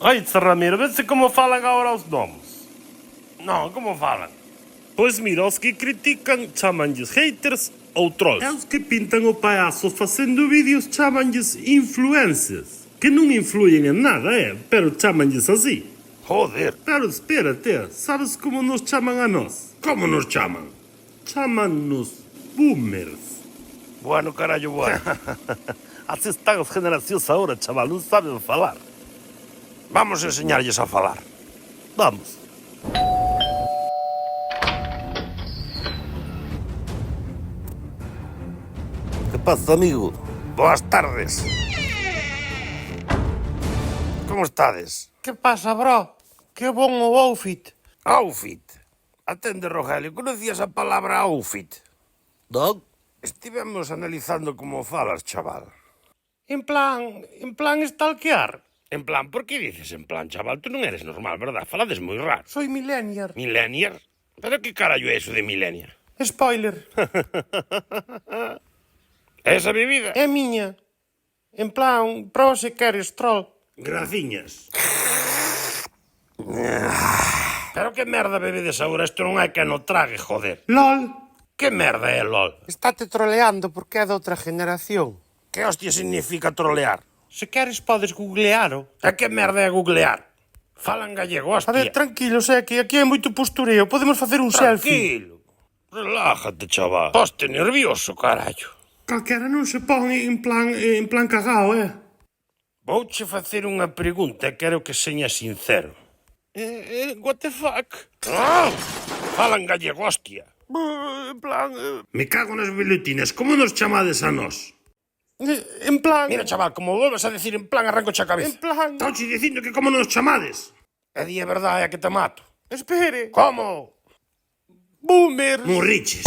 Ai, Ramiro, vê-se como falan agora os nomes. Non, como falan? Pois mira, os que critican chamanlles haters ou trolls. E os que pintan o palhaço facendo vídeos chamanlles influencers. Que non influyen en nada, pero chamanlles así. Joder. Pero espérate, sabes como nos chaman a nós? Como nos chaman? Chaman-nos boomers. Bueno, carallo, bueno. Así están as generacións agora, chaval, non saben falar. Vamos a enseñarlles a falar. Vamos. Que pasa, amigo? Boas tardes. Como estades? Que pasa, bro? Que bon o outfit. Outfit. Atende, Rogelio, conocías a palabra outfit? Non? Estivemos analizando como falas, chaval. En plan stalkear. En plan, por que dices en plan, chaval? Tú non eres normal, verdad? Falades moi raro. Soy millennial. Millennial? Pero que carallo é eso de millennial? Spoiler. Esa bebida? É miña. En plan, proba se queres, troll. Graciñas. Pero que merda bebedes agora? Isto non hai que no trague, joder. LOL. Que merda é LOL? Estate troleando porque é de outra generación. Que hostia significa trolear? Se queres podes googlearo. E que merda é googlear? Falan gallego, A hostia. ver, tranquilos, é que aquí hai moito postureo. Podemos facer un selfie. Tranquilo. Relájate, chaval. Poste nervioso, carallo. Calquera non se pon en plan cagao, Vouche facer unha pregunta e quero que señas sincero. What the fuck? Ah, falan gallego, hostia. En plan... Me cago nas bilutinas. Como nos chamades a nós? En plan... Mira, chaval, como volvas a decir en plan, arranco xa a cabeza. En plan... Estauche dicindo que como nos chamades. E di a verdade, é que te mato. Espere. Como? Boomer. Morriches.